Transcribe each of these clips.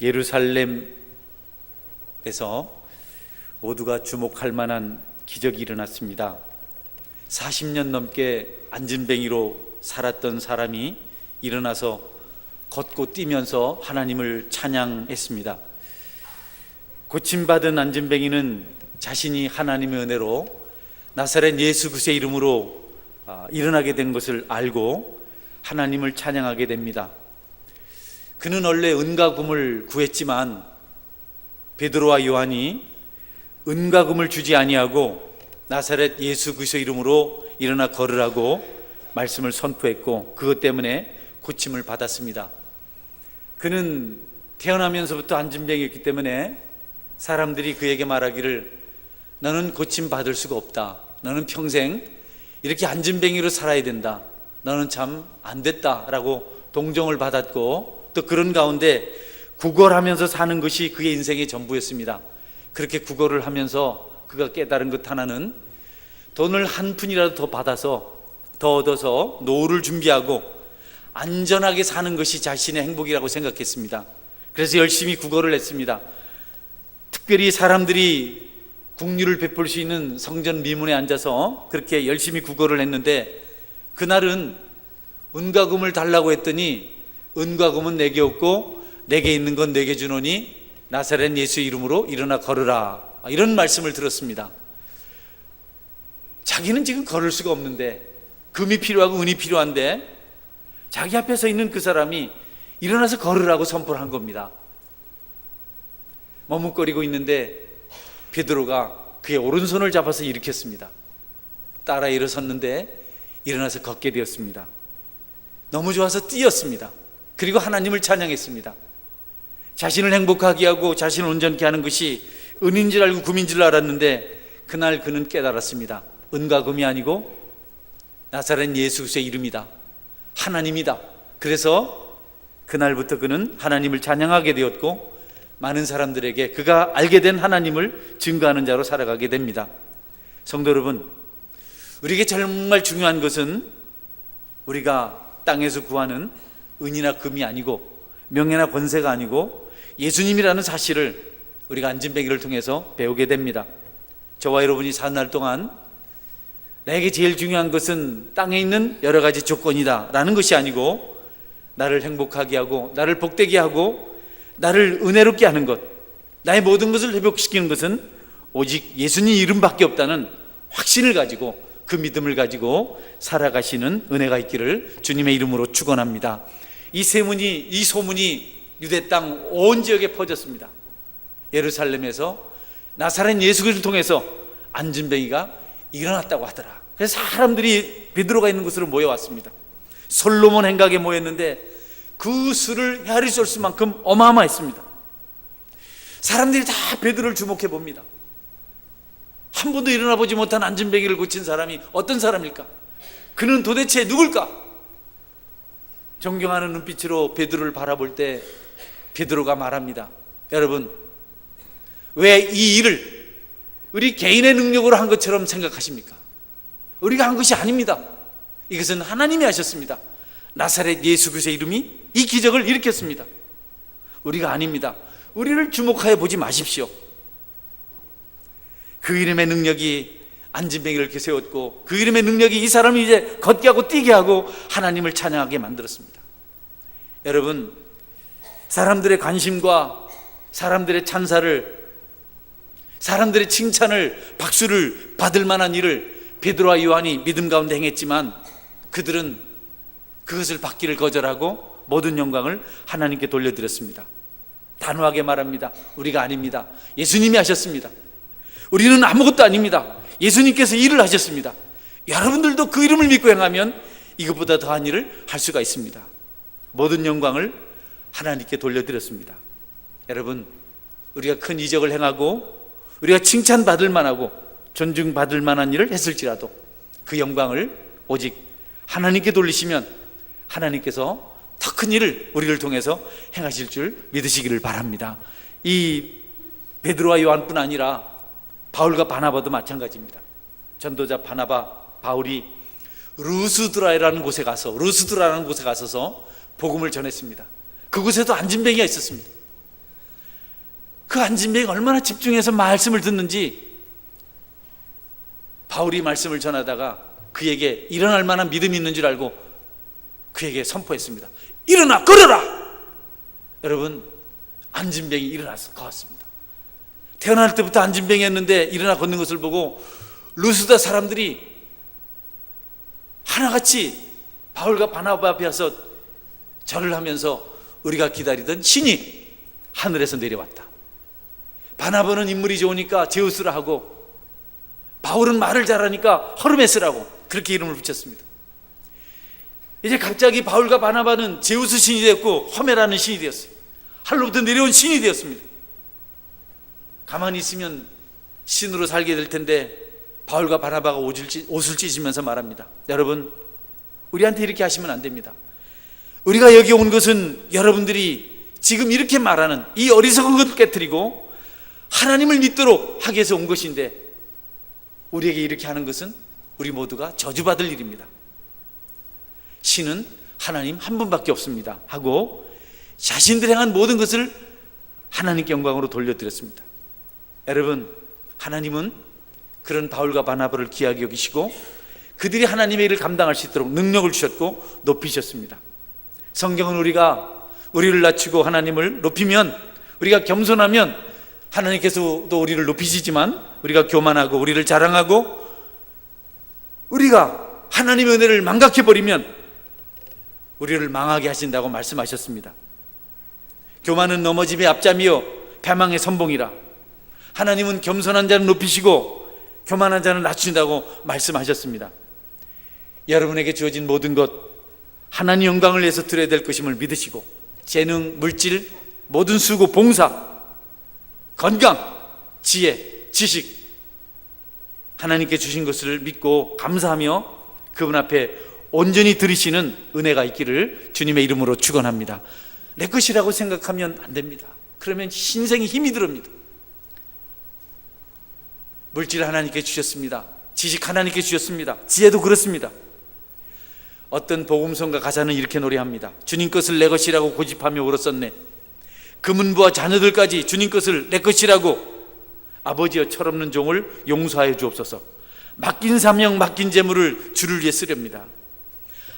예루살렘에서 모두가 주목할 만한 기적이 일어났습니다. 40년 넘게 안진뱅이로 살았던 사람이 일어나서 걷고 뛰면서 하나님을 찬양했습니다. 고침받은 안진뱅이는 자신이 하나님의 은혜로 나사렛 예수 그리스도의 이름으로 일어나게 된 것을 알고 하나님을 찬양하게 됩니다. 그는 원래 은과 금을 구했지만 베드로와 요한이 은과 금을 주지 아니하고 나사렛 예수 그리스도의 이름으로 일어나 걸으라고 말씀을 선포했고, 그것 때문에 고침을 받았습니다. 그는 태어나면서부터 안진뱅이였기 때문에 사람들이 그에게 말하기를, 너는 고침 받을 수가 없다, 너는 평생 이렇게 안진뱅이로 살아야 된다, 너는 참 안 됐다라고 동정을 받았고, 또 그런 가운데 구걸하면서 사는 것이 그의 인생의 전부였습니다. 그렇게 구걸을 하면서 그가 깨달은 것 하나는 돈을 한 푼이라도 더 받아서 더 얻어서 노후를 준비하고 안전하게 사는 것이 자신의 행복이라고 생각했습니다. 그래서 열심히 구걸을 했습니다. 특별히 사람들이 국류를 베풀 수 있는 성전 미문에 앉아서 그렇게 열심히 구걸을 했는데, 그날은 은과 금을 달라고 했더니 은과 금은 내게 없고 내게 있는 건 내게 주노니 나사렛 예수의 이름으로 일어나 걸으라, 이런 말씀을 들었습니다. 자기는 지금 걸을 수가 없는데, 금이 필요하고 은이 필요한데 자기 앞에 서 있는 그 사람이 일어나서 걸으라고 선포를 한 겁니다. 머뭇거리고 있는데 베드로가 그의 오른손을 잡아서 일으켰습니다. 따라 일어섰는데 일어나서 걷게 되었습니다. 너무 좋아서 뛰었습니다. 그리고 하나님을 찬양했습니다. 자신을 행복하게 하고 자신을 온전케 하는 것이 은인 줄 알고 금인 줄 알았는데, 그날 그는 깨달았습니다. 은과 금이 아니고 나사렛 예수 그리스도의 이름이다, 하나님이다. 그래서 그날부터 그는 하나님을 찬양하게 되었고, 많은 사람들에게 그가 알게 된 하나님을 증거하는 자로 살아가게 됩니다. 성도 여러분, 우리에게 정말 중요한 것은 우리가 땅에서 구하는 은이나 금이 아니고 명예나 권세가 아니고 예수님이라는 사실을 우리가 안진뱅이를 통해서 배우게 됩니다. 저와 여러분이 사는 날 동안 나에게 제일 중요한 것은 땅에 있는 여러 가지 조건이다 라는 것이 아니고, 나를 행복하게 하고 나를 복되게 하고 나를 은혜롭게 하는 것, 나의 모든 것을 회복시키는 것은 오직 예수님 이름밖에 없다는 확신을 가지고, 그 믿음을 가지고 살아가시는 은혜가 있기를 주님의 이름으로 축원합니다. 이 소문이 유대 땅 온 지역에 퍼졌습니다. 예루살렘에서 나사렛 예수 그리스도를 통해서 안진뱅이가 일어났다고 하더라. 그래서 사람들이 베드로가 있는 곳으로 모여왔습니다. 솔로몬 행각에 모였는데 그 수를 헤아릴 수 없을 만큼 어마어마했습니다. 사람들이 다 베드로를 주목해 봅니다. 한 번도 일어나 보지 못한 안진뱅이를 고친 사람이 어떤 사람일까? 그는 도대체 누굴까? 존경하는 눈빛으로 베드로를 바라볼 때 베드로가 말합니다. 여러분, 왜 이 일을 우리 개인의 능력으로 한 것처럼 생각하십니까? 우리가 한 것이 아닙니다. 이것은 하나님이 하셨습니다. 나사렛 예수 그리스도의 이름이 이 기적을 일으켰습니다. 우리가 아닙니다. 우리를 주목하여 보지 마십시오. 그 이름의 능력이 안진뱅이를 이렇게 세웠고, 그 이름의 능력이 이 사람을 이제 걷게 하고 뛰게 하고 하나님을 찬양하게 만들었습니다. 여러분, 사람들의 관심과 사람들의 찬사를, 사람들의 칭찬을, 박수를 받을 만한 일을 베드로와 요한이 믿음 가운데 행했지만, 그들은 그것을 받기를 거절하고 모든 영광을 하나님께 돌려드렸습니다. 단호하게 말합니다. 우리가 아닙니다. 예수님이 하셨습니다. 우리는 아무것도 아닙니다. 예수님께서 일을 하셨습니다. 여러분들도 그 이름을 믿고 행하면 이것보다 더한 일을 할 수가 있습니다. 모든 영광을 하나님께 돌려드렸습니다. 여러분, 우리가 큰 이적을 행하고 우리가 칭찬받을 만하고 존중받을 만한 일을 했을지라도 그 영광을 오직 하나님께 돌리시면 하나님께서 더 큰 일을 우리를 통해서 행하실 줄 믿으시기를 바랍니다. 이 베드로와 요한뿐 아니라 바울과 바나바도 마찬가지입니다. 전도자 바울이 루스드라라는 곳에 가서서 복음을 전했습니다. 그곳에도 안진뱅이가 있었습니다. 그 안진뱅이 얼마나 집중해서 말씀을 듣는지 바울이 말씀을 전하다가 그에게 일어날 만한 믿음이 있는 줄 알고 그에게 선포했습니다. 일어나 걸어라. 여러분, 안진뱅이 일어나서 걸었습니다. 태어날 때부터 안진뱅이였는데 일어나 걷는 것을 보고 루스다 사람들이 하나같이 바울과 바나바 앞에 와서 절을 하면서 우리가 기다리던 신이 하늘에서 내려왔다. 바나바는 인물이 좋으니까 제우스라 하고 바울은 말을 잘하니까 허르메스라고 그렇게 이름을 붙였습니다. 이제 갑자기 바울과 바나바는 제우스 신이 되었고 허메라는 신이 되었어요. 하늘로부터 내려온 신이 되었습니다. 가만히 있으면 신으로 살게 될 텐데 바울과 바나바가 옷을 찢으면서 말합니다. 여러분, 우리한테 이렇게 하시면 안 됩니다. 우리가 여기 온 것은 여러분들이 지금 이렇게 말하는 이 어리석은 것을 깨뜨리고 하나님을 믿도록 하기 위해서 온 것인데 우리에게 이렇게 하는 것은 우리 모두가 저주받을 일입니다. 신은 하나님 한 분밖에 없습니다 하고 자신들이 행한 모든 것을 하나님께 영광으로 돌려드렸습니다. 여러분, 하나님은 그런 바울과 바나바를 귀하게 여기시고 그들이 하나님의 일을 감당할 수 있도록 능력을 주셨고 높이셨습니다. 성경은 우리를 낮추고 하나님을 높이면, 우리가 겸손하면 하나님께서도 우리를 높이시지만 우리가 교만하고 우리를 자랑하고 우리가 하나님의 은혜를 망각해버리면 우리를 망하게 하신다고 말씀하셨습니다. 교만은 넘어짐의 앞잠이요 패망의 선봉이라. 하나님은 겸손한 자는 높이시고 교만한 자는 낮춘다고 말씀하셨습니다. 여러분에게 주어진 모든 것 하나님 영광을 위해서 드려야 될 것임을 믿으시고 재능, 물질, 모든 수고, 봉사, 건강, 지혜, 지식 하나님께 주신 것을 믿고 감사하며 그분 앞에 온전히 드리시는 은혜가 있기를 주님의 이름으로 축원합니다. 내 것이라고 생각하면 안 됩니다. 그러면 신생이 힘이 들어옵니다. 물질 하나님께 주셨습니다. 지식 하나님께 주셨습니다. 지혜도 그렇습니다. 어떤 복음성가 가사는 이렇게 노래합니다. 주님 것을 내 것이라고 고집하며 울었었네. 금은부와 자녀들까지 주님 것을 내 것이라고 아버지여 철없는 종을 용서하여 주옵소서. 맡긴 사명 맡긴 재물을 주를 위해 쓰렵니다.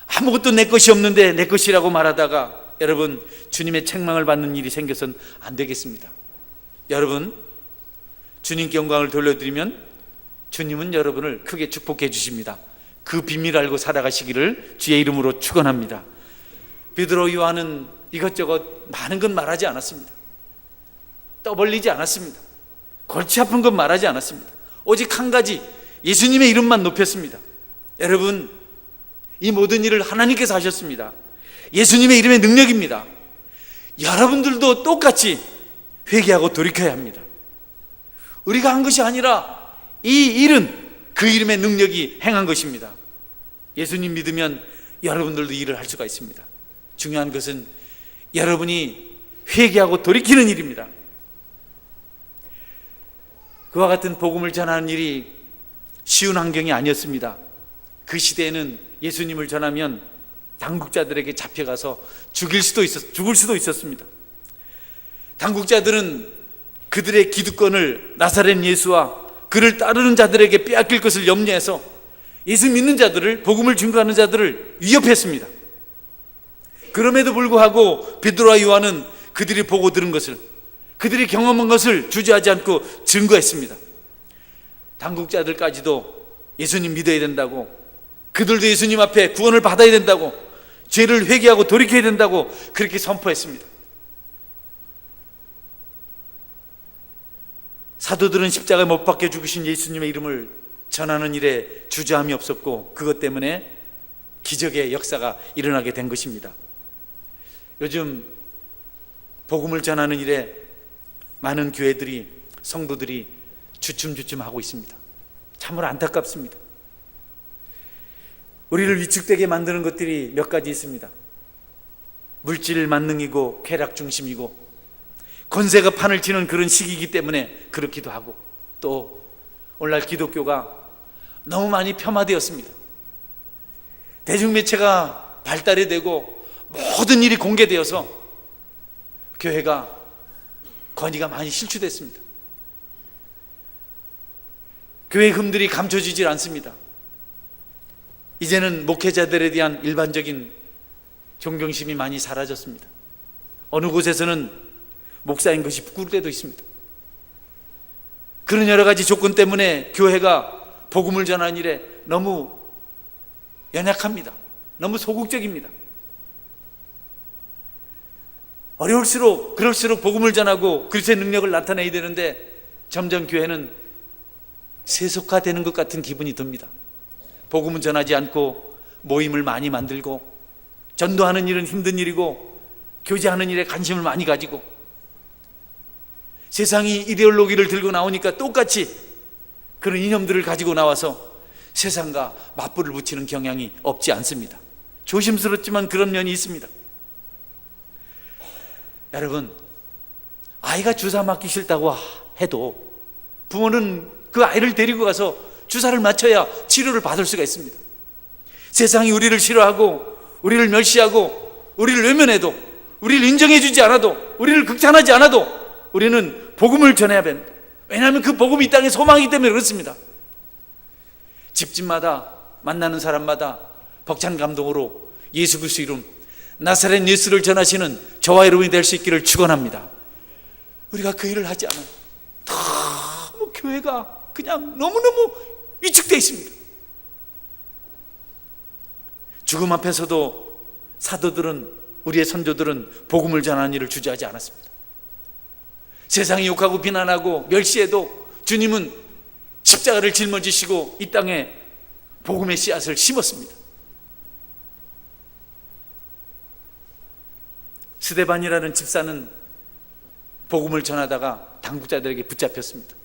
아무것도 내 것이 없는데 내 것이라고 말하다가 여러분 주님의 책망을 받는 일이 생겨서는 안 되겠습니다. 여러분, 주님께 영광을 돌려드리면 주님은 여러분을 크게 축복해 주십니다. 그 비밀을 알고 살아가시기를 주의 이름으로 축원합니다. 베드로, 요한은 이것저것 많은 건 말하지 않았습니다. 떠벌리지 않았습니다. 골치 아픈 건 말하지 않았습니다. 오직 한 가지, 예수님의 이름만 높였습니다. 여러분, 이 모든 일을 하나님께서 하셨습니다. 예수님의 이름의 능력입니다. 여러분들도 똑같이 회개하고 돌이켜야 합니다. 우리가 한 것이 아니라 이 일은 그 이름의 능력이 행한 것입니다. 예수님 믿으면 여러분들도 일을 할 수가 있습니다. 중요한 것은 여러분이 회개하고 돌이키는 일입니다. 그와 같은 복음을 전하는 일이 쉬운 환경이 아니었습니다. 그 시대에는 예수님을 전하면 당국자들에게 잡혀가서 죽을 수도 있었습니다. 당국자들은 그들의 기득권을 나사렛 예수와 그를 따르는 자들에게 빼앗길 것을 염려해서 예수 믿는 자들을, 복음을 증거하는 자들을 위협했습니다. 그럼에도 불구하고 베드로와 요한은 그들이 보고 들은 것을, 그들이 경험한 것을 주저하지 않고 증거했습니다. 당국자들까지도 예수님 믿어야 된다고, 그들도 예수님 앞에 구원을 받아야 된다고, 죄를 회개하고 돌이켜야 된다고 그렇게 선포했습니다. 사도들은 십자가에 못 박혀 죽으신 예수님의 이름을 전하는 일에 주저함이 없었고 그것 때문에 기적의 역사가 일어나게 된 것입니다. 요즘 복음을 전하는 일에 많은 교회들이, 성도들이 주춤주춤하고 있습니다. 참으로 안타깝습니다. 우리를 위축되게 만드는 것들이 몇 가지 있습니다. 물질 만능이고 쾌락 중심이고 권세가 판을 치는 그런 시기이기 때문에 그렇기도 하고, 또 오늘날 기독교가 너무 많이 폄하되었습니다. 대중매체가 발달이 되고 모든 일이 공개되어서 교회가 건의가 많이 실추됐습니다. 교회 흠들이 감춰지질 않습니다. 이제는 목회자들에 대한 일반적인 존경심이 많이 사라졌습니다. 어느 곳에서는 목사인 것이 부끄러울 때도 있습니다. 그런 여러 가지 조건 때문에 교회가 복음을 전하는 일에 너무 연약합니다. 너무 소극적입니다. 그럴수록 복음을 전하고 그리스도의 능력을 나타내야 되는데 점점 교회는 세속화되는 것 같은 기분이 듭니다. 복음은 전하지 않고 모임을 많이 만들고, 전도하는 일은 힘든 일이고 교제하는 일에 관심을 많이 가지고, 세상이 이데올로기를 들고 나오니까 똑같이 그런 이념들을 가지고 나와서 세상과 맞불을 붙이는 경향이 없지 않습니다. 조심스럽지만 그런 면이 있습니다. 여러분, 아이가 주사 맞기 싫다고 해도 부모는 그 아이를 데리고 가서 주사를 맞춰야 치료를 받을 수가 있습니다. 세상이 우리를 싫어하고 우리를 멸시하고 우리를 외면해도, 우리를 인정해주지 않아도, 우리를 극찬하지 않아도 우리는 복음을 전해야 합니다. 왜냐하면 그 복음이 이 땅에 소망이기 때문에 그렇습니다. 집집마다 만나는 사람마다 벅찬 감동으로 예수 그리스도 이름 나사렛 예수를 전하시는 저와 여러분이 될 수 있기를 축원합니다. 우리가 그 일을 하지 않아요. 너무 교회가 그냥 너무너무 위축되어 있습니다. 죽음 앞에서도 사도들은, 우리의 선조들은 복음을 전하는 일을 주저하지 않았습니다. 세상이 욕하고 비난하고 멸시해도 주님은 십자가를 짊어지시고 이 땅에 복음의 씨앗을 심었습니다. 스데반이라는 집사는 복음을 전하다가 당국자들에게 붙잡혔습니다.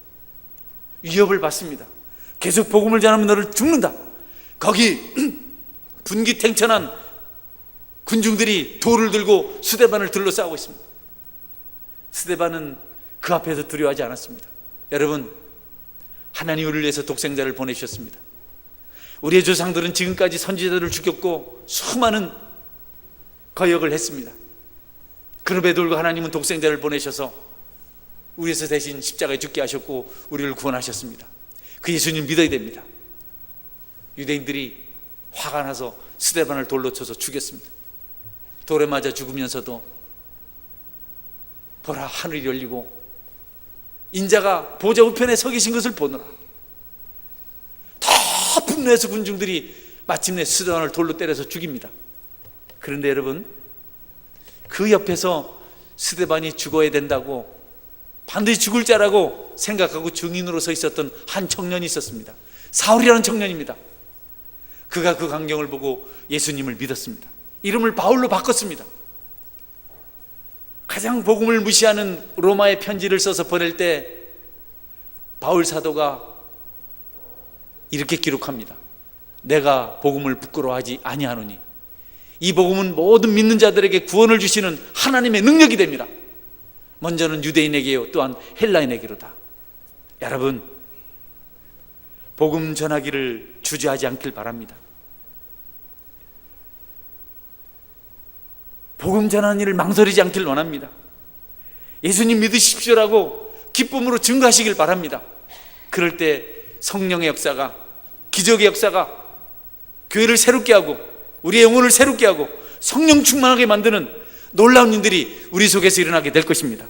위협을 받습니다. 계속 복음을 전하면 너를 죽는다. 거기 분기탱천한 군중들이 돌을 들고 스데반을 둘러싸고 있습니다. 스데반은 그 앞에서 두려워하지 않았습니다. 여러분, 하나님 우리를 위해서 독생자를 보내주셨습니다. 우리의 조상들은 지금까지 선지자들을 죽였고 수많은 거역을 했습니다. 그럼에도 불구하고 하나님은 독생자를 보내셔서 우리에서 대신 십자가에 죽게 하셨고 우리를 구원하셨습니다. 그 예수님 믿어야 됩니다. 유대인들이 화가 나서 스데반을 돌로 쳐서 죽였습니다. 돌에 맞아 죽으면서도 보라, 하늘이 열리고 인자가 보좌 우편에 서 계신 것을 보느라 더 분노해서 군중들이 마침내 스데반을 돌로 때려서 죽입니다. 그런데 여러분, 그 옆에서 스데반이 죽어야 된다고 반드시 죽을 자라고 생각하고 증인으로 서 있었던 한 청년이 있었습니다. 사울이라는 청년입니다. 그가 그 광경을 보고 예수님을 믿었습니다. 이름을 바울로 바꿨습니다. 가장 복음을 무시하는 로마의 편지를 써서 보낼 때 바울 사도가 이렇게 기록합니다. 내가 복음을 부끄러워하지 아니하노니 이 복음은 모든 믿는 자들에게 구원을 주시는 하나님의 능력이 됩니다. 먼저는 유대인에게요, 또한 헬라인에게로다. 여러분, 복음 전하기를 주저하지 않길 바랍니다. 복음 전하는 일을 망설이지 않길 원합니다. 예수님 믿으십시오라고 기쁨으로 증거하시길 바랍니다. 그럴 때 성령의 역사가, 기적의 역사가 교회를 새롭게 하고 우리의 영혼을 새롭게 하고 성령 충만하게 만드는 놀라운 일들이 우리 속에서 일어나게 될 것입니다.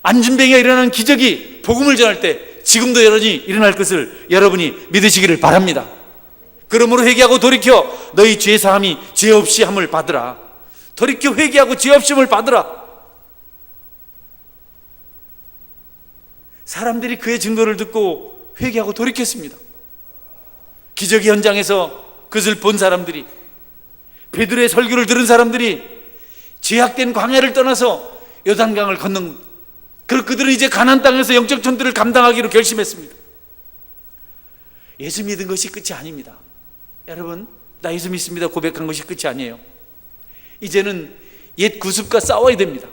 안진뱅이가 일어나는 기적이 복음을 전할 때 지금도 여러분이 일어날 것을 여러분이 믿으시기를 바랍니다. 그러므로 회개하고 돌이켜 너희 죄 사함이 죄 없이 함을 받으라. 돌이켜 회개하고 죄 없음을 받으라. 사람들이 그의 증거를 듣고 회개하고 돌이켰습니다. 기적의 현장에서 그것을 본 사람들이, 베드로의 설교를 들은 사람들이 죄악된 광야를 떠나서 요단강을 건넌, 그들은 이제 가나안 땅에서 영적 전투를 감당하기로 결심했습니다. 예수 믿은 것이 끝이 아닙니다. 여러분, 나 예수 믿습니다 고백한 것이 끝이 아니에요. 이제는 옛 구습과 싸워야 됩니다.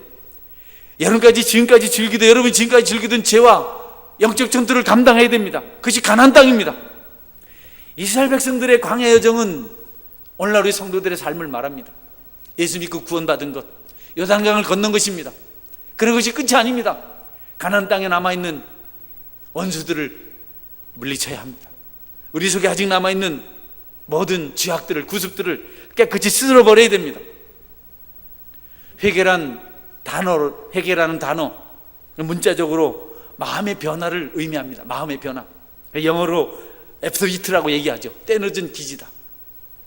여러분이 지금까지 즐기던 죄와 영적 전투를 감당해야 됩니다. 그것이 가나안 땅입니다. 이스라엘 백성들의 광야 여정은 오늘날 우리 성도들의 삶을 말합니다. 예수 믿고 구원받은 것, 요단강을 건넌 것입니다. 그런 것이 끝이 아닙니다. 가나안 땅에 남아있는 원수들을 물리쳐야 합니다. 우리 속에 아직 남아있는 모든 죄악들을, 구습들을 깨끗이 쓸어버려야 됩니다. 회개라는 단어, 문자적으로 마음의 변화를 의미합니다. 마음의 변화. 영어로 애프터 이트라고 얘기하죠. 때늦은 기지다.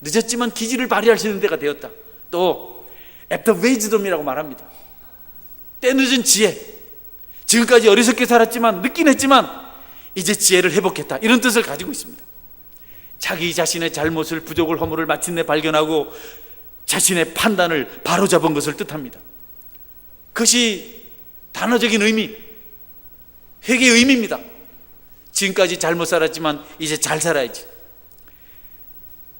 늦었지만 기지를 발휘할 수 있는 때가 되었다. 또 애프터 웨이즈덤이라고 말합니다. 때늦은 지혜. 지금까지 어리석게 살았지만, 늦긴 했지만 이제 지혜를 회복했다, 이런 뜻을 가지고 있습니다. 자기 자신의 잘못을, 부족을, 허물을 마침내 발견하고 자신의 판단을 바로잡은 것을 뜻합니다. 그것이 단어적인 의미, 회개의 의미입니다. 지금까지 잘못 살았지만 이제 잘 살아야지.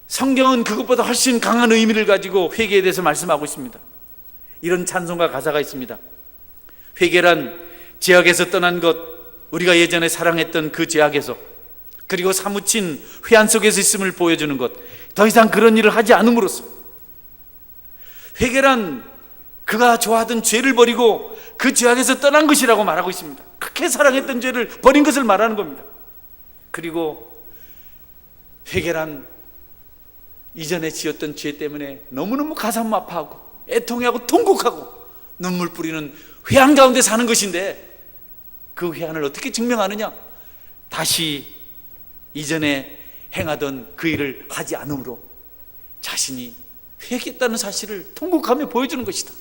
성경은 그것보다 훨씬 강한 의미를 가지고 회개에 대해서 말씀하고 있습니다. 이런 찬송가 가사가 있습니다. 회개란 죄악에서 떠난 것, 우리가 예전에 사랑했던 그 죄악에서, 그리고 사무친 회한 속에서 있음을 보여주는 것, 더 이상 그런 일을 하지 않음으로써. 회개란 그가 좋아하던 죄를 버리고 그 죄악에서 떠난 것이라고 말하고 있습니다. 그렇게 사랑했던 죄를 버린 것을 말하는 겁니다. 그리고 회개란 이전에 지었던 죄 때문에 너무너무 가슴 아파하고 애통해하고 통곡하고 눈물 뿌리는 회한 가운데 사는 것인데, 그 회한을 어떻게 증명하느냐? 다시 이전에 행하던 그 일을 하지 않으므로 자신이 회개했다는 사실을 통곡하며 보여주는 것이다.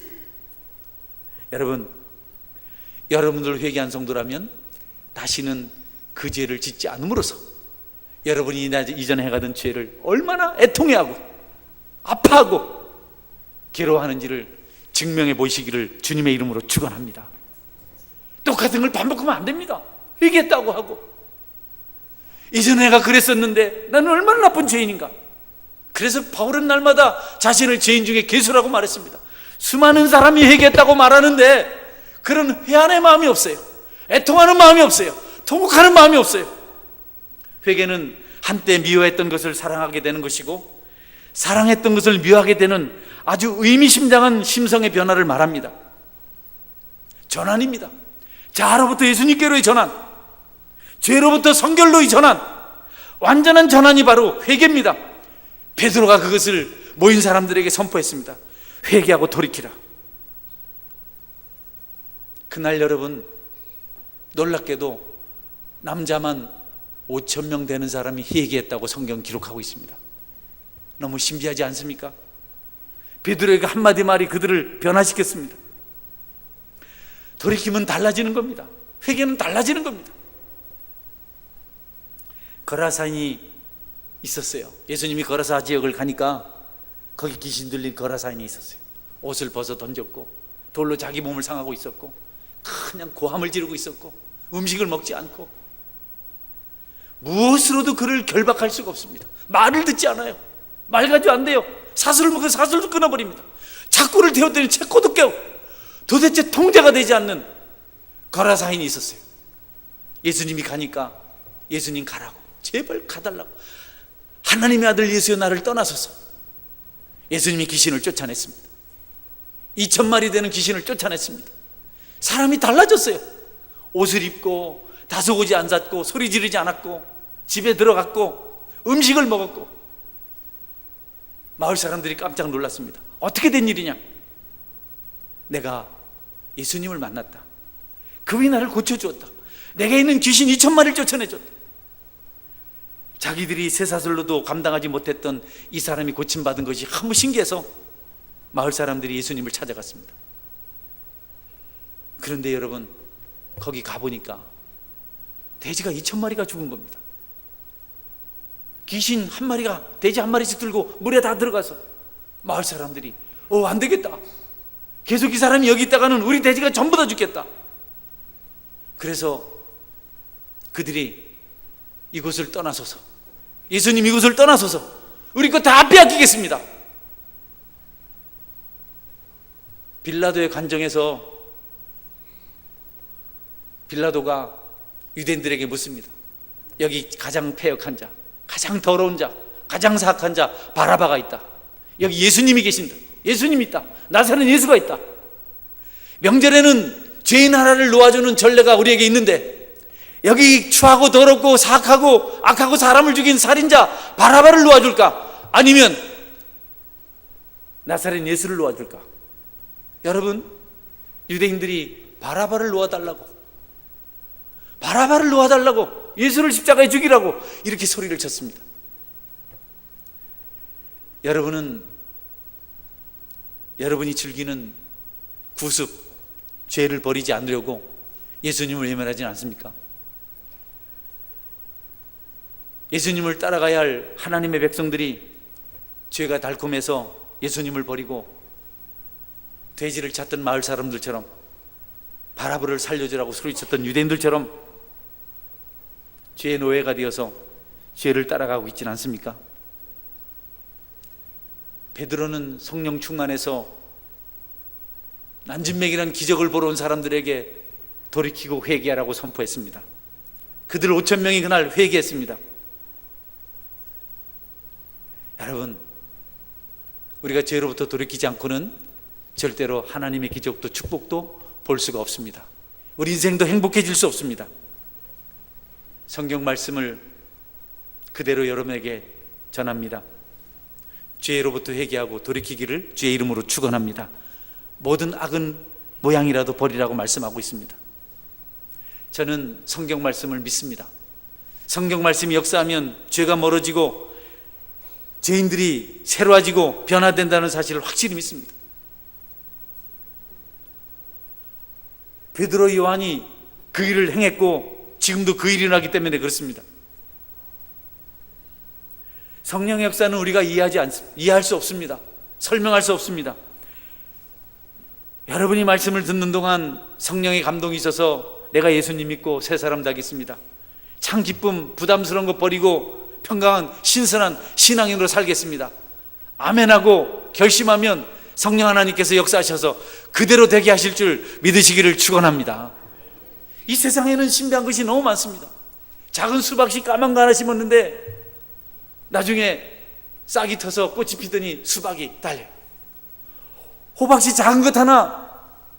여러분들 회개한 성도라면 다시는 그 죄를 짓지 않음으로써 여러분이 이전에 행하던 죄를 얼마나 애통해하고 아파하고 괴로워하는지를 증명해 보시기를 주님의 이름으로 축원합니다. 똑같은 걸 반복하면 안 됩니다. 회개했다고 하고, 이전에 내가 그랬었는데 나는 얼마나 나쁜 죄인인가. 그래서 바울은 날마다 자신을 죄인 중에 괴수라고 말했습니다. 수많은 사람이 회개했다고 말하는데 그런 회한의 마음이 없어요. 애통하는 마음이 없어요. 통곡하는 마음이 없어요. 회개는 한때 미워했던 것을 사랑하게 되는 것이고, 사랑했던 것을 미워하게 되는 아주 의미심장한 심성의 변화를 말합니다. 전환입니다. 자아로부터 예수님께로의 전환, 죄로부터 성결로의 전환, 완전한 전환이 바로 회개입니다. 베드로가 그것을 모인 사람들에게 선포했습니다. 회개하고 돌이키라. 그날 여러분, 놀랍게도 남자만 5,000명 되는 사람이 회개했다고 성경 기록하고 있습니다. 너무 신비하지 않습니까? 베드로에게 한마디 말이 그들을 변화시켰습니다. 돌이키면 달라지는 겁니다. 회개는 달라지는 겁니다. 거라사인이 있었어요. 예수님이 거라사 지역을 가니까 거기 귀신 들린 거라사인이 있었어요. 옷을 벗어 던졌고 돌로 자기 몸을 상하고 있었고 그냥 고함을 지르고 있었고 음식을 먹지 않고 무엇으로도 그를 결박할 수가 없습니다. 말을 듣지 않아요. 말 가지고 안 돼요. 사슬을 먹고 사슬도 끊어버립니다. 착고를 태웠더니 채코도 깨고 도대체 통제가 되지 않는 거라사인이 있었어요. 예수님이 가니까 예수님 가라고, 제발 가달라고, 하나님의 아들 예수여 나를 떠나소서. 예수님이 귀신을 쫓아냈습니다. 2,000마리 되는 귀신을 쫓아냈습니다. 사람이 달라졌어요. 옷을 입고 다소곳이 안 샀고 소리 지르지 않았고 집에 들어갔고 음식을 먹었고. 마을 사람들이 깜짝 놀랐습니다. 어떻게 된 일이냐? 내가 예수님을 만났다. 그분이 나를 고쳐주었다. 내게 있는 귀신 2,000마리를 쫓아내줬다. 자기들이 쇠사슬로도 감당하지 못했던 이 사람이 고침받은 것이 너무 신기해서 마을 사람들이 예수님을 찾아갔습니다. 그런데 여러분, 거기 가보니까 돼지가 2,000마리가 죽은 겁니다. 귀신 한 마리가 돼지 한 마리씩 들고 물에 다 들어가서 마을 사람들이 안 되겠다, 계속 이 사람이 여기 있다가는 우리 돼지가 전부 다 죽겠다. 그래서 그들이 이곳을 떠나소서, 예수님 이곳을 떠나소서, 우리 거 다 빼앗기겠습니다. 빌라도의 관정에서 빌라도가 유대인들에게 묻습니다. 여기 가장 패역한 자, 가장 더러운 자, 가장 사악한 자 바라바가 있다. 여기 예수님이 계신다. 예수님이 있다. 나사렛 예수가 있다. 명절에는 죄인 하나를 놓아주는 전례가 우리에게 있는데, 여기 추하고 더럽고 사악하고 악하고 사람을 죽인 살인자 바라바를 놓아줄까? 아니면 나사렛 예수를 놓아줄까? 여러분, 유대인들이 바라바를 놓아달라고, 예수를 십자가에 죽이라고 이렇게 소리를 쳤습니다. 여러분이 즐기는 구습, 죄를 버리지 않으려고 예수님을 외면하지는 않습니까? 예수님을 따라가야 할 하나님의 백성들이 죄가 달콤해서 예수님을 버리고 돼지를 찾던 마을 사람들처럼, 바라바를 살려주라고 소리쳤던 유대인들처럼 죄의 노예가 되어서 죄를 따라가고 있지는 않습니까? 베드로는 성령 충만해서 난진맥이라는 기적을 보러 온 사람들에게 돌이키고 회개하라고 선포했습니다. 그들 5,000명이 그날 회개했습니다. 여러분, 우리가 죄로부터 돌이키지 않고는 절대로 하나님의 기적도 축복도 볼 수가 없습니다. 우리 인생도 행복해질 수 없습니다. 성경 말씀을 그대로 여러분에게 전합니다. 죄로부터 회개하고 돌이키기를 주의 이름으로 축원합니다. 모든 악은 모양이라도 버리라고 말씀하고 있습니다. 저는 성경 말씀을 믿습니다. 성경 말씀이 역사하면 죄가 멀어지고 죄인들이 새로워지고 변화된다는 사실을 확실히 믿습니다. 베드로, 요한이 그 일을 행했고 지금도 그 일이 나기 때문에 그렇습니다. 성령의 역사는 우리가 이해할 수 없습니다. 설명할 수 없습니다. 여러분이 말씀을 듣는 동안 성령의 감동이 있어서 내가 예수님 믿고 새 사람 되겠습니다. 참 기쁨, 부담스러운 것 버리고 평강한 신선한 신앙인으로 살겠습니다. 아멘하고 결심하면 성령 하나님께서 역사하셔서 그대로 되게 하실 줄 믿으시기를 축원합니다. 이 세상에는 신비한 것이 너무 많습니다. 작은 수박씨 까만 거 하나 심었는데 나중에 싹이 터서 꽃이 피더니 수박이 달려요. 호박씨 작은 것 하나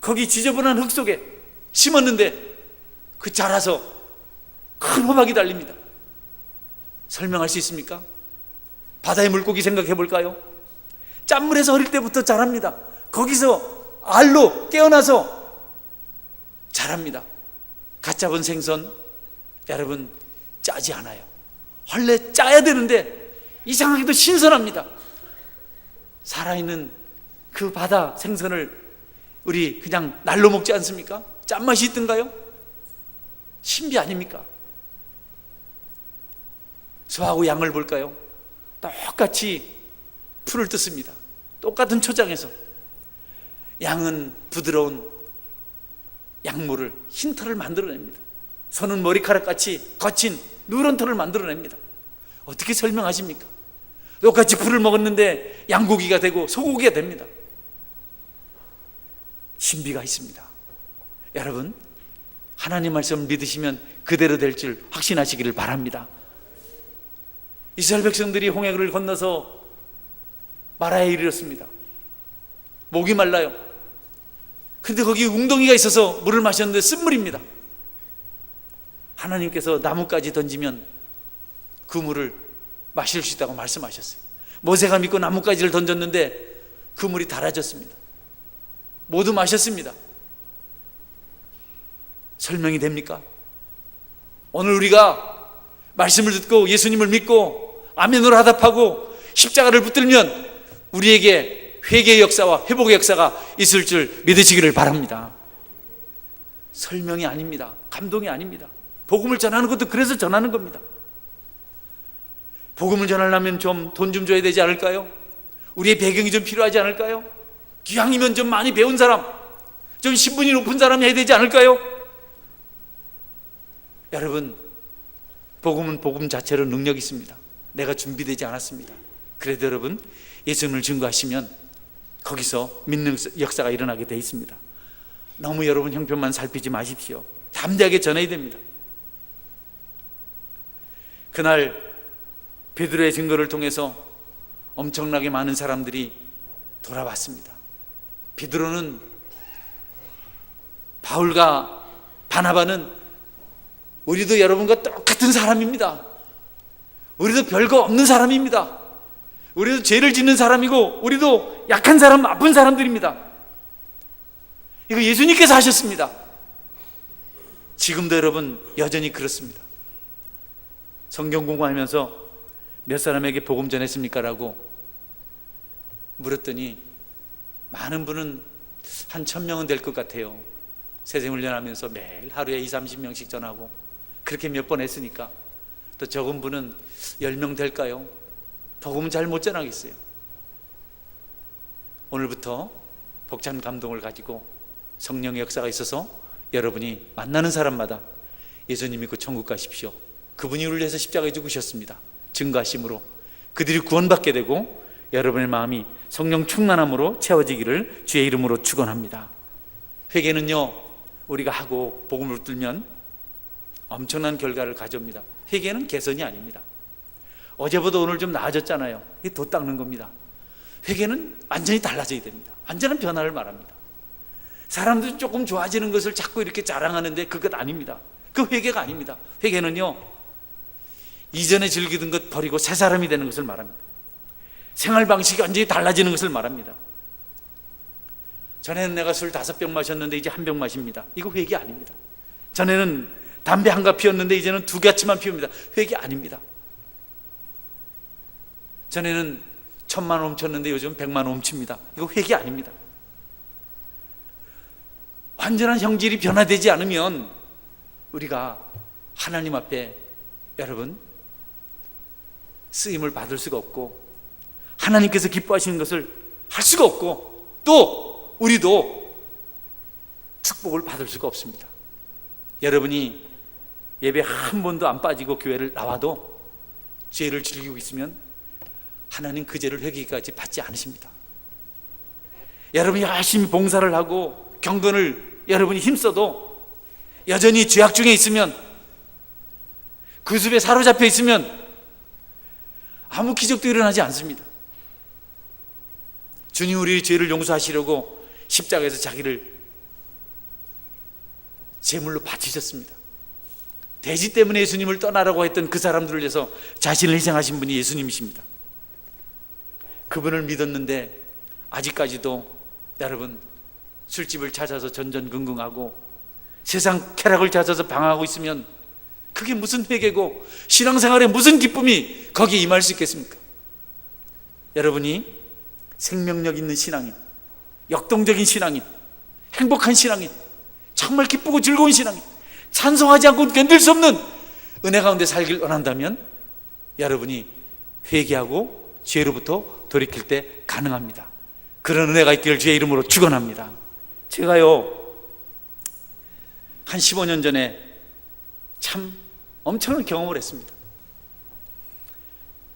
거기 지저분한 흙 속에 심었는데 그 자라서 큰 호박이 달립니다. 설명할 수 있습니까? 바다의 물고기 생각해 볼까요? 짠물에서 어릴 때부터 자랍니다. 거기서 알로 깨어나서 자랍니다. 갓 잡은 생선, 여러분, 짜지 않아요. 원래 짜야 되는데 이상하게도 신선합니다. 살아있는 그 바다 생선을 우리 그냥 날로 먹지 않습니까? 짠맛이 있던가요? 신비 아닙니까? 소하고 양을 볼까요? 똑같이 풀을 뜯습니다. 똑같은 초장에서. 양은 부드러운 양모를, 흰 털을 만들어냅니다. 소는 머리카락같이 거친 누런 털을 만들어냅니다. 어떻게 설명하십니까? 똑같이 풀을 먹었는데 양고기가 되고 소고기가 됩니다. 신비가 있습니다. 여러분, 하나님 말씀을 믿으시면 그대로 될 줄 확신하시기를 바랍니다. 이스라엘 백성들이 홍해를 건너서 마라에 이르렀습니다. 목이 말라요. 근데 거기 웅덩이가 있어서 물을 마셨는데 쓴물입니다. 하나님께서 나뭇가지 던지면 그 물을 마실 수 있다고 말씀하셨어요. 모세가 믿고 나뭇가지를 던졌는데 그 물이 달아졌습니다. 모두 마셨습니다. 설명이 됩니까? 오늘 우리가 말씀을 듣고 예수님을 믿고 아멘으로 하답하고 십자가를 붙들면 우리에게 회개의 역사와 회복의 역사가 있을 줄 믿으시기를 바랍니다. 설명이 아닙니다. 감동이 아닙니다. 복음을 전하는 것도 그래서 전하는 겁니다. 복음을 전하려면 좀 돈 좀 줘야 되지 않을까요? 우리의 배경이 좀 필요하지 않을까요? 기왕이면 좀 많이 배운 사람, 좀 신분이 높은 사람이 해야 되지 않을까요? 여러분, 복음은 복음 자체로 능력이 있습니다. 내가 준비되지 않았습니다. 그래도 여러분, 예수님을 증거하시면 거기서 믿는 역사가 일어나게 돼 있습니다. 너무 여러분 형편만 살피지 마십시오. 담대하게 전해야 됩니다. 그날 베드로의 증거를 통해서 엄청나게 많은 사람들이 돌아왔습니다. 베드로는 바울과 바나바는 우리도 여러분과 똑같은 사람입니다. 우리도 별거 없는 사람입니다. 우리도 죄를 짓는 사람이고 우리도 약한 사람, 아픈 사람들입니다. 이거 예수님께서 하셨습니다. 지금도 여러분 여전히 그렇습니다. 성경 공부하면서 몇 사람에게 복음 전했습니까? 라고 물었더니 많은 분은 한 1000명은 될 것 같아요. 세생훈련하면서 매일 하루에 20-30명씩 전하고 그렇게 몇 번 했으니까. 또 적은 분은 10명 될까요? 복음은 잘 못 전하겠어요. 오늘부터 벅찬 감동을 가지고 성령의 역사가 있어서 여러분이 만나는 사람마다 예수님 믿고 천국 가십시오. 그분이 우리를 위해서 십자가에 죽으셨습니다. 증거하심으로 그들이 구원받게 되고 여러분의 마음이 성령 충만함으로 채워지기를 주의 이름으로 축원합니다. 회개는요, 우리가 하고 복음을 붙들면 엄청난 결과를 가져옵니다. 회개는 개선이 아닙니다. 어제보다 오늘 좀 나아졌잖아요. 이게 도 닦는 겁니다. 회개는 완전히 달라져야 됩니다. 완전한 변화를 말합니다. 사람들이 조금 좋아지는 것을 자꾸 이렇게 자랑하는데 그것 아닙니다. 그 회개가 아닙니다. 회개는요, 이전에 즐기던 것 버리고 새 사람이 되는 것을 말합니다. 생활 방식이 완전히 달라지는 것을 말합니다. 전에는 내가 술 5병 마셨는데 이제 1병 마십니다. 이거 회개 아닙니다. 전에는 담배 1갑 피웠는데 이제는 2가치만 피웁니다. 회개 아닙니다. 전에는 1000만 원 훔쳤는데 요즘 100만 원 훔칩니다. 이거 회개 아닙니다. 완전한 형질이 변화되지 않으면 우리가 하나님 앞에 여러분 쓰임을 받을 수가 없고 하나님께서 기뻐하시는 것을 할 수가 없고 또 우리도 축복을 받을 수가 없습니다. 여러분이 예배 한 번도 안 빠지고 교회를 나와도 죄를 즐기고 있으면 하나님 그 죄를 회개까지 받지 않으십니다. 여러분이 열심히 봉사를 하고 경건을 여러분이 힘써도 여전히 죄악 중에 있으면, 그 숲에 사로잡혀 있으면 아무 기적도 일어나지 않습니다. 주님 우리의 죄를 용서하시려고 십자가에서 자기를 제물로 바치셨습니다. 돼지 때문에 예수님을 떠나라고 했던 그 사람들을 위해서 자신을 희생하신 분이 예수님이십니다. 그분을 믿었는데 아직까지도 여러분 술집을 찾아서 전전긍긍하고 세상 쾌락을 찾아서 방황하고 있으면 그게 무슨 회개고 신앙생활에 무슨 기쁨이 거기에 임할 수 있겠습니까? 여러분이 생명력 있는 신앙인, 역동적인 신앙인, 행복한 신앙인, 정말 기쁘고 즐거운 신앙인, 찬송하지 않고 견딜 수 없는 은혜 가운데 살길 원한다면 여러분이 회개하고 죄로부터 돌이킬 때 가능합니다. 그런 은혜가 있기를 주의 이름으로 축원합니다. 제가요 한 15년 전에 참 엄청난 경험을 했습니다.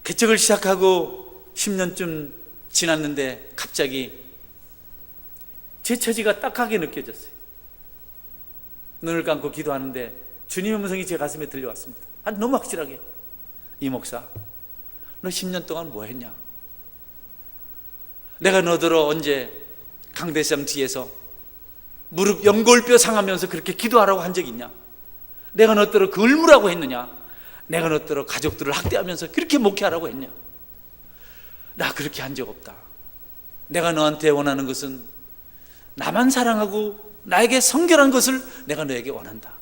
개척을 시작하고 10년쯤 지났는데 갑자기 제 처지가 딱하게 느껴졌어요. 눈을 감고 기도하는데 주님의 음성이 제 가슴에 들려왔습니다. 너무 확실하게, 이 목사 너 10년 동안 뭐 했냐? 내가 너더러 언제 강대상 뒤에서 무릎 연골뼈 상하면서 그렇게 기도하라고 한 적이 있냐? 내가 너더러 글무라고 했느냐? 내가 너더러 가족들을 학대하면서 그렇게 목회하라고 했냐? 나 그렇게 한 적 없다. 내가 너한테 원하는 것은 나만 사랑하고 나에게 성결한 것을 내가 너에게 원한다.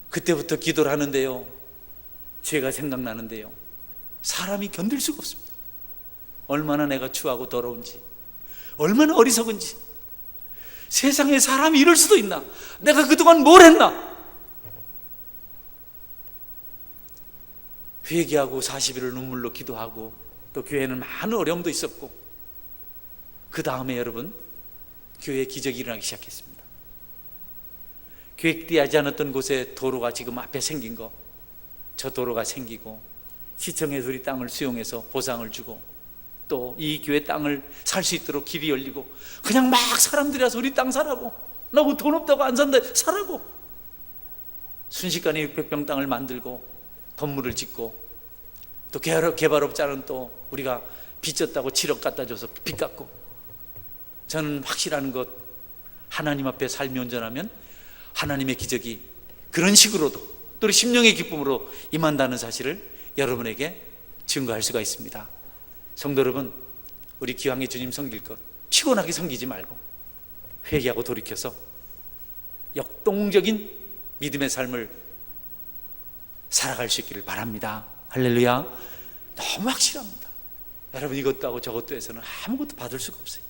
그때부터 기도를 하는데요, 죄가 생각나는데요, 사람이 견딜 수가 없습니다. 얼마나 내가 추하고 더러운지, 얼마나 어리석은지, 세상에 사람이 이럴 수도 있나? 내가 그동안 뭘 했나? 회개하고 40일을 눈물로 기도하고 또 교회는 많은 어려움도 있었고 그 다음에 여러분 교회에 기적이 일어나기 시작했습니다. 계획되지 않았던 곳에 도로가 지금 앞에 생긴 거, 저 도로가 생기고 시청에서 우리 땅을 수용해서 보상을 주고 또 이 교회 땅을 살 수 있도록 길이 열리고 그냥 막 사람들이 와서 우리 땅 사라고, 나 뭐 돈 없다고 안 산다 사라고 순식간에 600평 땅을 만들고 건물을 짓고 또 개발업자는 또 우리가 빚졌다고 7억 갖다 줘서 빚 갚고 저는 확실한 것 하나님 앞에 삶이 온전하면 하나님의 기적이 그런 식으로도 또 심령의 기쁨으로 임한다는 사실을 여러분에게 증거할 수가 있습니다. 성도 여러분, 우리 기왕에 주님 섬길 것 피곤하게 섬기지 말고 회개하고 돌이켜서 역동적인 믿음의 삶을 살아갈 수 있기를 바랍니다. 할렐루야. 너무 확실합니다. 여러분, 이것도 하고 저것도 해서는 아무것도 받을 수가 없어요.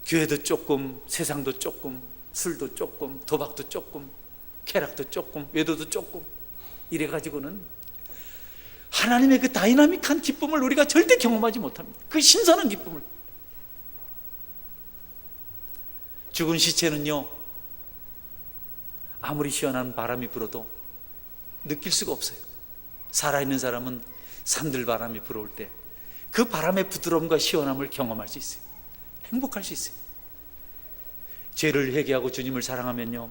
교회도 조금, 세상도 조금, 술도 조금, 도박도 조금, 쾌락도 조금, 외도도 조금 이래가지고는 하나님의 그 다이나믹한 기쁨을 우리가 절대 경험하지 못합니다. 그 신선한 기쁨을. 죽은 시체는요, 아무리 시원한 바람이 불어도 느낄 수가 없어요. 살아있는 사람은 산들바람이 불어올 때 그 바람의 부드러움과 시원함을 경험할 수 있어요. 행복할 수 있어요. 죄를 회개하고 주님을 사랑하면요,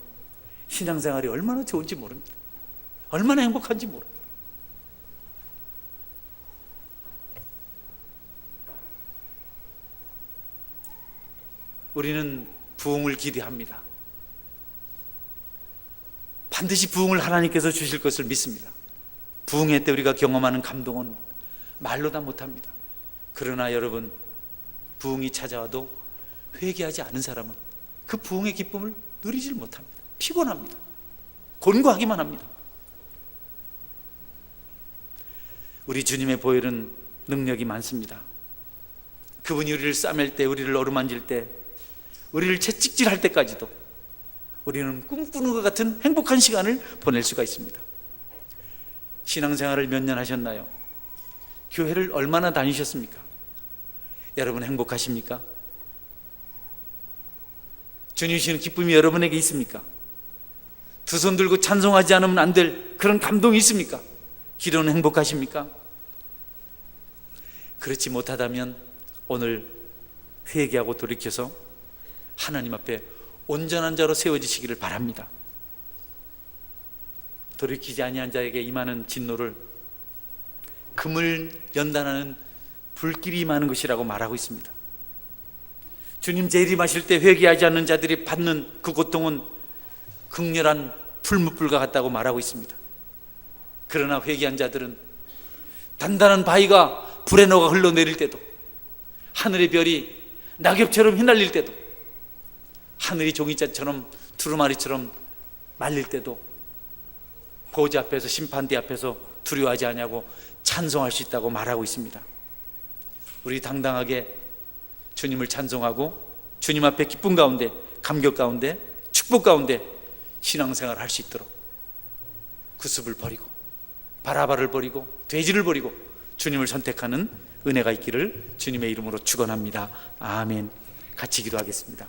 신앙생활이 얼마나 좋은지 모릅니다. 얼마나 행복한지 모릅니다. 우리는 부흥을 기대합니다. 반드시 부흥을 하나님께서 주실 것을 믿습니다. 부흥회 때 우리가 경험하는 감동은 말로 다 못합니다. 그러나 여러분, 부흥이 찾아와도 회개하지 않은 사람은 그 부흥의 기쁨을 누리질 못합니다. 피곤합니다. 곤고하기만 합니다. 우리 주님의 보혈은 능력이 많습니다. 그분이 우리를 싸맬 때, 우리를 어루만질 때, 우리를 채찍질할 때까지도 우리는 꿈꾸는 것 같은 행복한 시간을 보낼 수가 있습니다. 신앙생활을 몇 년 하셨나요? 교회를 얼마나 다니셨습니까? 여러분 행복하십니까? 주님 주시는 기쁨이 여러분에게 있습니까? 두 손 들고 찬송하지 않으면 안 될 그런 감동이 있습니까? 기도는 행복하십니까? 그렇지 못하다면 오늘 회개하고 돌이켜서 하나님 앞에 온전한 자로 세워지시기를 바랍니다. 돌이키지 아니한 자에게 임하는 진노를 금을 연단하는 불길이 임하는 것이라고 말하고 있습니다. 주님 재림하실 때 회개하지 않는 자들이 받는 그 고통은 극렬한 풀무불과 같다고 말하고 있습니다. 그러나 회개한 자들은 단단한 바위가 불에 녹아 흘러내릴 때도, 하늘의 별이 낙엽처럼 휘날릴 때도, 하늘이 종이자처럼 두루마리처럼 말릴 때도 보좌 앞에서, 심판대 앞에서 두려워하지 않냐고 찬송할 수 있다고 말하고 있습니다. 우리 당당하게 주님을 찬송하고 주님 앞에 기쁨 가운데, 감격 가운데, 축복 가운데 신앙생활을 할 수 있도록 구습을 버리고 바라바를 버리고 돼지를 버리고 주님을 선택하는 은혜가 있기를 주님의 이름으로 축원합니다. 아멘. 같이 기도하겠습니다.